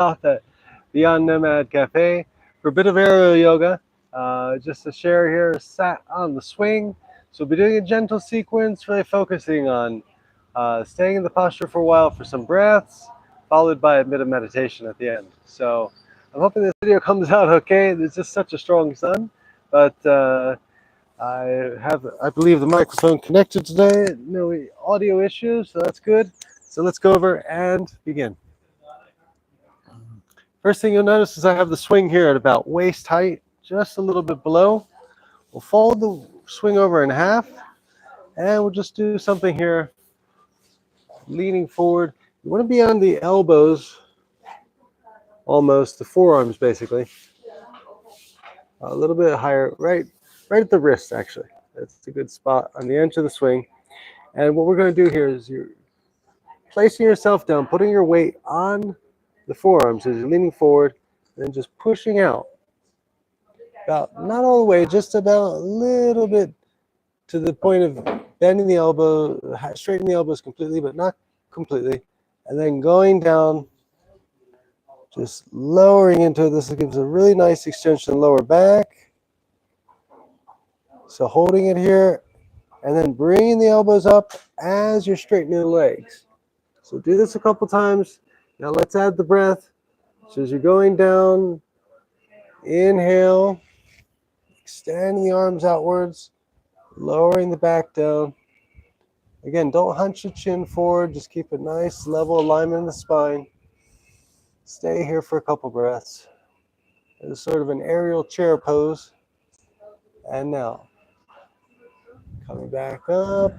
South at Beyond Nomad Cafe for a bit of aerial yoga. Just to share here, sat on the swing. So we'll be doing a gentle sequence, really focusing on staying in the posture for a while for some breaths, followed by a bit of meditation at the end. So I'm hoping this video comes out okay. There's just such a strong sun, but I believe the microphone connected today. No audio issues, so that's good. So let's go over and begin. First thing you'll notice is I have the swing here at about waist height, just a little bit below. We'll fold the swing over in half, and we'll just do something here, leaning forward. You want to be on the elbows, almost the forearms, basically. A little bit higher, right at the wrist, actually. That's a good spot on the edge of the swing. And what we're going to do here is you're placing yourself down, putting your weight on the forearms as you're leaning forward, and then just pushing out. About, not all the way, just about a little bit to the point of bending the elbow, straightening the elbows completely, but not completely. And then going down, just lowering into it. This gives a really nice extension lower back. So holding it here, and then bringing the elbows up as you're straightening the legs. So do this a couple times. Now let's add the breath. So as you're going down, inhale, extending the arms outwards, lowering the back down. Again, don't hunch your chin forward. Just keep a nice level alignment in the spine. Stay here for a couple breaths. It's sort of an aerial chair pose. And now, coming back up.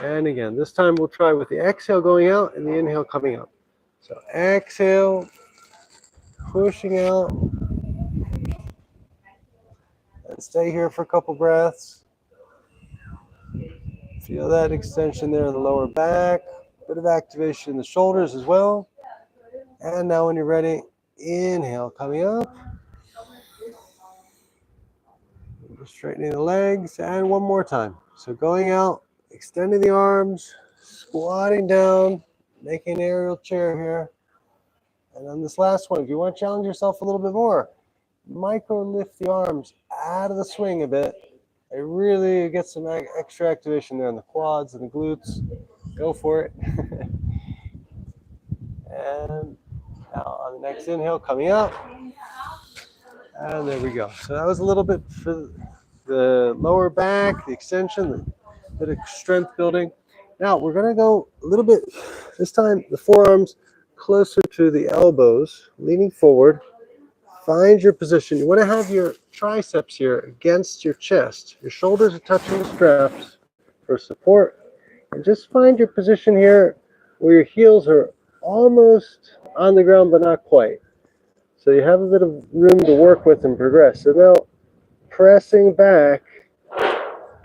And again, this time we'll try with the exhale going out and the inhale coming up. So exhale, pushing out. And stay here for a couple breaths. Feel that extension there in the lower back. Bit of activation in the shoulders as well. And now when you're ready, inhale coming up. Straightening the legs, and one more time. So going out, extending the arms, squatting down, making an aerial chair here. And on this last one, if you want to challenge yourself a little bit more, micro lift the arms out of the swing a bit. It really gets some extra activation there in the quads and the glutes. Go for it. And now on the next inhale, coming up. And there we go. So that was a little bit for the lower back, the extension, a bit of strength building. Now we're going to go a little bit, this time the forearms closer to the elbows, leaning forward. Find your position. You want to have your triceps here against your chest. Your shoulders are touching the straps for support. And just find your position here where your heels are almost on the ground but not quite. So you have a bit of room to work with and progress. So now pressing back,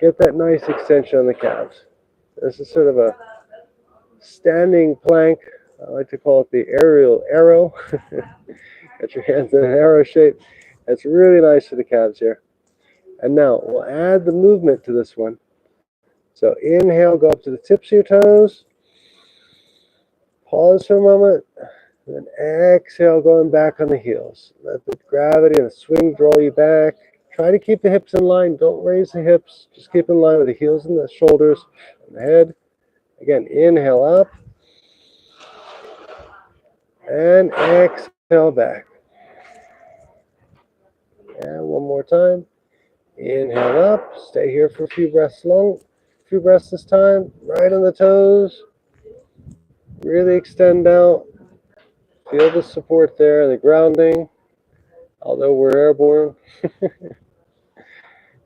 get that nice extension on the calves. This is sort of a standing plank. I like to call it the aerial arrow. Get your hands in an arrow shape. That's really nice for the calves here. And now we'll add the movement to this one. So inhale, go up to the tips of your toes. Pause for a moment. And then exhale, going back on the heels. Let the gravity and the swing draw you back. Try to keep the hips in line. Don't raise the hips. Just keep in line with the heels and the shoulders and the head. Again, inhale up. And exhale back. And one more time. Inhale up. Stay here for a few breaths this time. Right on the toes. Really extend out. Feel the support there, the grounding. Although we're airborne.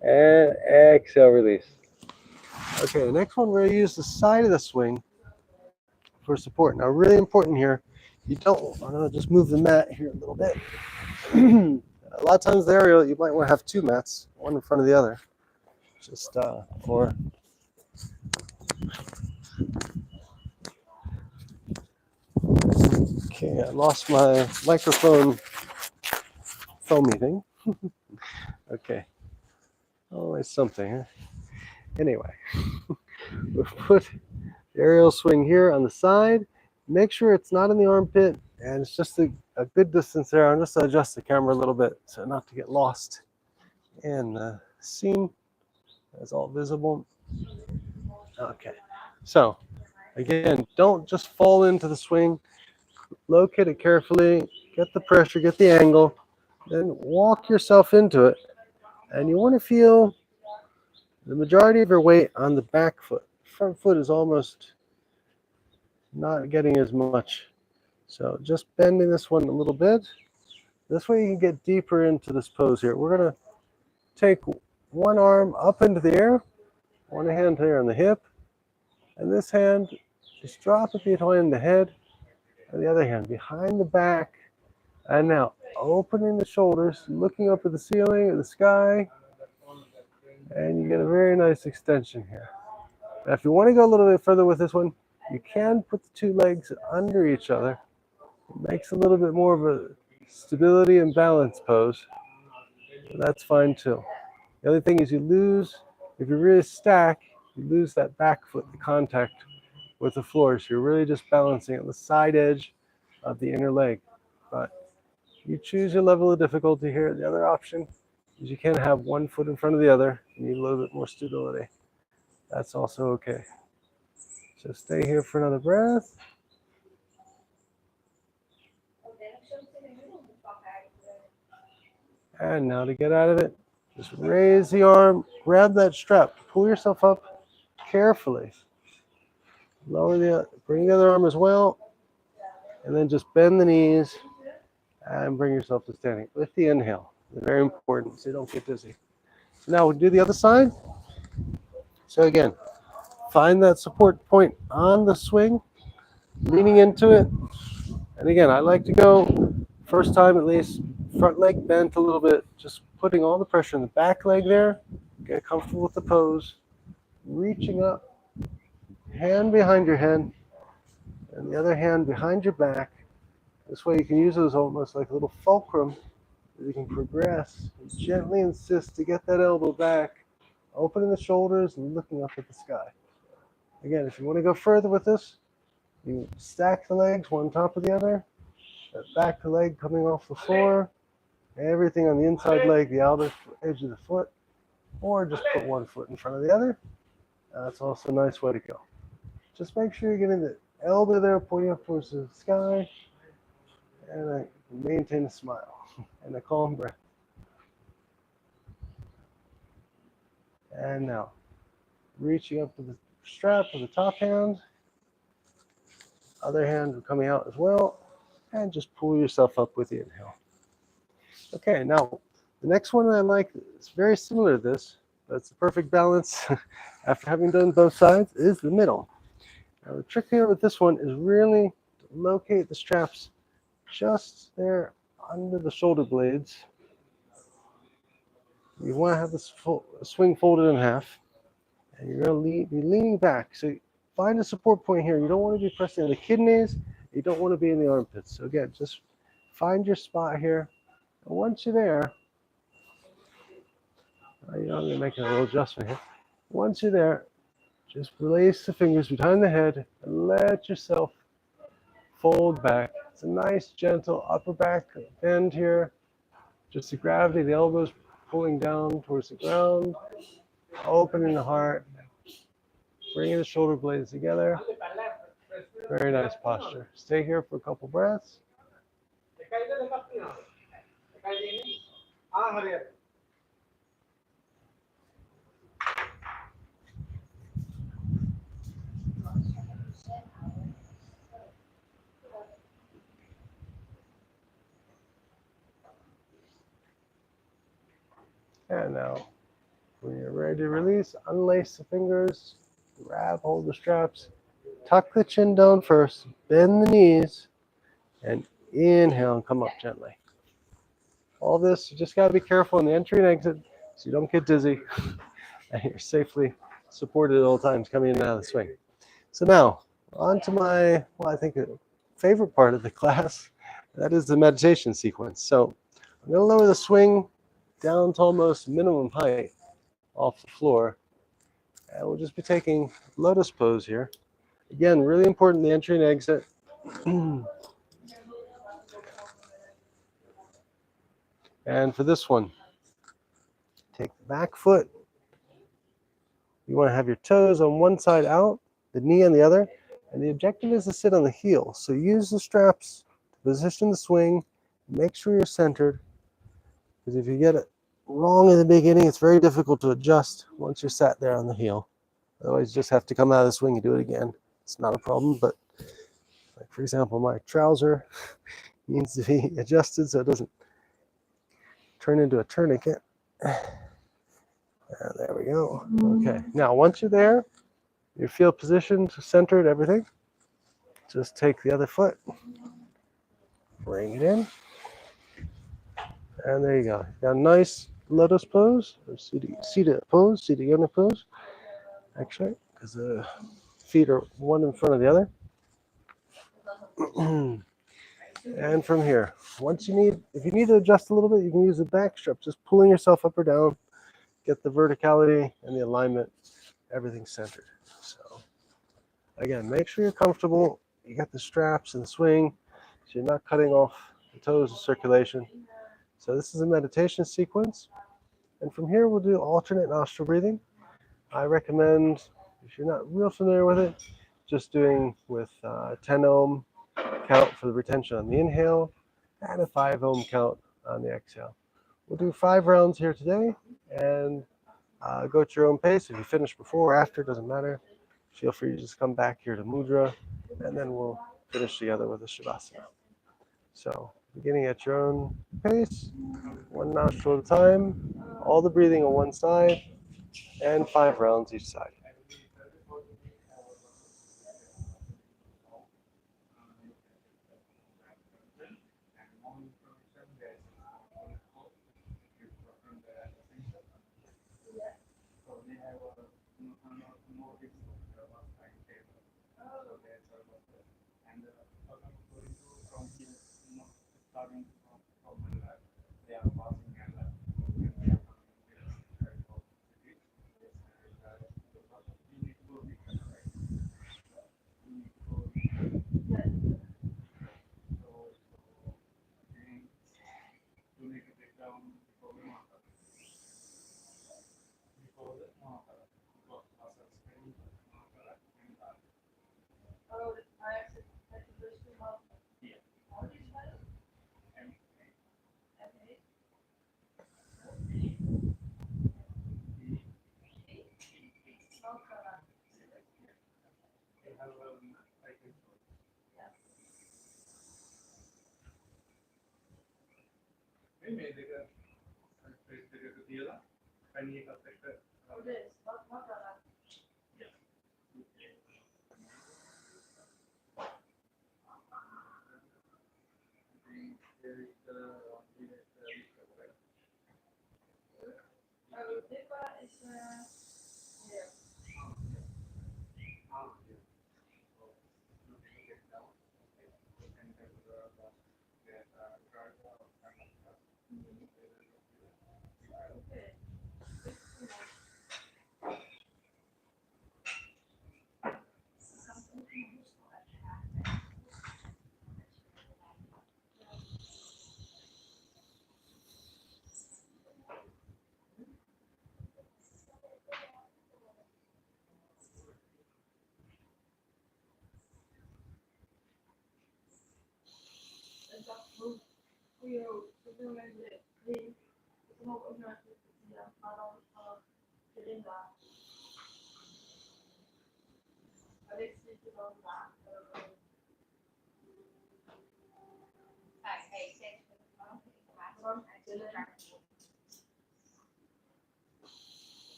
And exhale, release. Okay, the next one, we're going to use the side of the swing for support. Now, really important here, I'm going to just move the mat here a little bit. A lot of times the aerial, you might want to have two mats, one in front of the other. Just for... Okay, I lost my microphone foamy thing. Okay. Always something, huh? Anyway, we'll put the aerial swing here on the side. Make sure it's not in the armpit and it's just a good distance there. I'm just adjust the camera a little bit so not to get lost in the scene. It's all visible. Okay, so again, don't just fall into the swing. Locate it carefully, get the pressure, get the angle, then walk yourself into it. And you want to feel the majority of your weight on the back foot. Front foot is almost not getting as much. So just bending this one a little bit. This way you can get deeper into this pose here. We're going to take one arm up into the air, one hand here on the hip, and this hand, just drop it behind the head, and the other hand behind the back. And now opening the shoulders, looking up at the ceiling, at the sky, and you get a very nice extension here. Now, if you want to go a little bit further with this one, you can put the two legs under each other. It makes a little bit more of a stability and balance pose. So that's fine too. The other thing is you lose, if you really stack, you lose that back foot, the contact with the floor. So you're really just balancing at the side edge of the inner leg. But you choose your level of difficulty here. The other option is you can have one foot in front of the other. You need a little bit more stability. That's also okay. So stay here for another breath. And now to get out of it, just raise the arm, grab that strap, pull yourself up carefully. Bring the other arm as well, and then just bend the knees and bring yourself to standing with the inhale. Very important so you don't get dizzy. So now we'll do the other side. So again, find that support point on the swing, leaning into it. And again, I like to go, first time at least, front leg bent a little bit, just putting all the pressure in the back leg there. Get comfortable with the pose. Reaching up, hand behind your head, and the other hand behind your back. This way you can use those almost like a little fulcrum. You can progress and gently insist to get that elbow back, opening the shoulders and looking up at the sky. Again, if you want to go further with this, you stack the legs one on top of the other, that back leg coming off the floor, everything on the inside leg, the outer edge of the foot, or just put one foot in front of the other. That's also a nice way to go. Just make sure you're getting the elbow there pointing up towards the sky, and maintain a smile and a calm breath. And now, reaching up to the strap with the top hand, other hand coming out as well, and just pull yourself up with the inhale. Okay, now the next one I like is very similar to this, but it's the perfect balance after having done both sides, is the middle. Now the trick here with this one is really to locate the straps just there under the shoulder blades. You want to have this swing folded in half, and you're going to be leaning back. So find a support point here. You don't want to be pressing on the kidneys. You don't want to be in the armpits. So again, just find your spot here. And once you're there, I'm going to make a little adjustment here. Once you're there, just release the fingers behind the head and let yourself fold back. It's a nice, gentle upper back bend here. Just the gravity, the elbows pulling down towards the ground, opening the heart, bringing the shoulder blades together. Very nice posture. Stay here for a couple breaths. And now, when you're ready to release, unlace the fingers, grab hold of the straps, tuck the chin down first, bend the knees, and inhale and come up gently. All this, you just got to be careful on the entry and exit so you don't get dizzy and you're safely supported at all times coming in and out of the swing. So now, on to my, I think a favorite part of the class, that is the meditation sequence. So I'm going to lower the swing down to almost minimum height off the floor. And we'll just be taking lotus pose here. Again, really important, the entry and exit. And for this one, take the back foot. You want to have your toes on one side out, the knee on the other, and the objective is to sit on the heel. So use the straps to position the swing. Make sure you're centered, because if you get it wrong in the beginning, it's very difficult to adjust once you're sat there on the heel. Otherwise, you just have to come out of the swing and do it again. It's not a problem, but like for example, my trouser needs to be adjusted so it doesn't turn into a tourniquet. And there we go. Okay, now once you're there, you feel positioned, centered, everything. Just take the other foot, bring it in, and there you go. You got a nice lotus pose, or Siddha pose, Siddha Yana pose. Actually, because the feet are one in front of the other. And from here, if you need to adjust a little bit, you can use the back strap, just pulling yourself up or down, get the verticality and the alignment, everything centered. So again, make sure you're comfortable. You got the straps and the swing, so you're not cutting off the toes of circulation. So this is a meditation sequence. And from here, we'll do alternate nostril breathing. I recommend, if you're not real familiar with it, just doing with 10 ohm count for the retention on the inhale and a 5 ohm count on the exhale. We'll do 5 rounds here today, and go at your own pace. If you finish before or after, doesn't matter. Feel free to just come back here to mudra, and then we'll finish together with the shavasana. So beginning at your own pace, one nostril at a time, all the breathing on one side, and 5 rounds each side.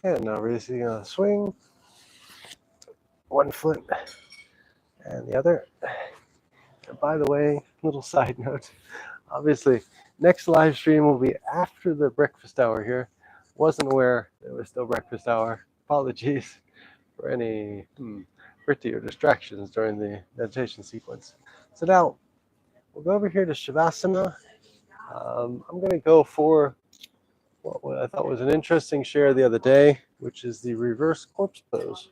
And now releasing on the swing. One foot and the other. And by the way, little side note, obviously, next live stream will be after the breakfast hour here. Wasn't aware it was still breakfast hour. Apologies for any pretty or distractions during the meditation sequence. So now, we'll go over here to Shavasana. I'm going to go for what I thought was an interesting share the other day, which is the reverse corpse pose,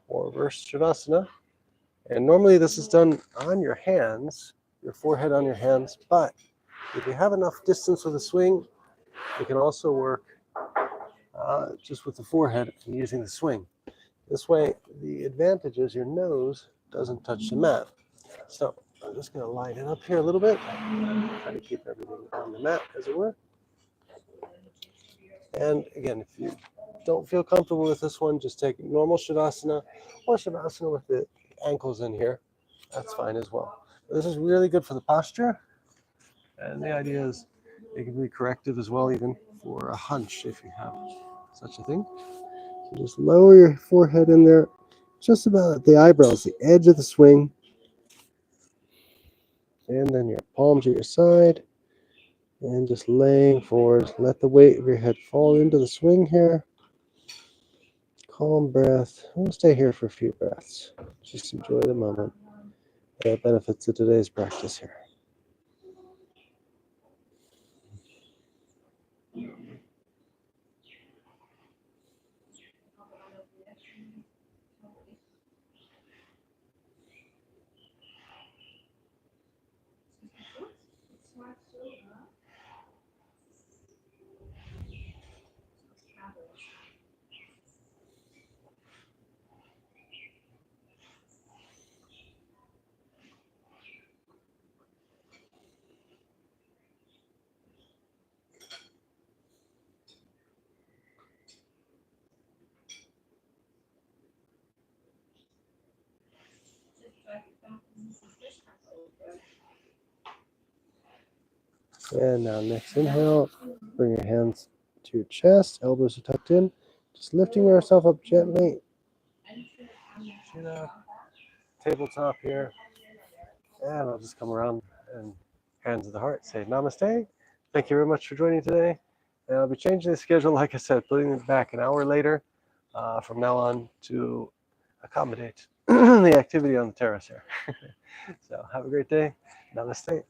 or reverse Shavasana. And normally this is done on your hands, your forehead on your hands, but if you have enough distance with the swing, you can also work just with the forehead and using the swing. This way, the advantage is your nose doesn't touch the mat. So I'm just going to line it up here a little bit, try to keep everything on the mat, as it were. And again, if you don't feel comfortable with this one, just take normal Shavasana or Shavasana with the ankles in here. That's fine as well. But this is really good for the posture. And the idea is it can be corrective as well, even for a hunch if you have such a thing. So just lower your forehead in there, just about at the eyebrows, the edge of the swing. And then your palm to your side. And just laying forward. Let the weight of your head fall into the swing here. Calm breath. We'll stay here for a few breaths. Just enjoy the moment. The benefits of today's practice here. And now next inhale, bring your hands to your chest, elbows are tucked in, just lifting yourself up gently. Chin up, tabletop here. And I'll just come around and hands to the heart, say namaste. Thank you very much for joining today. And I'll be changing the schedule, like I said, putting it back an hour later from now on to accommodate the activity on the terrace here. So have a great day. Namaste.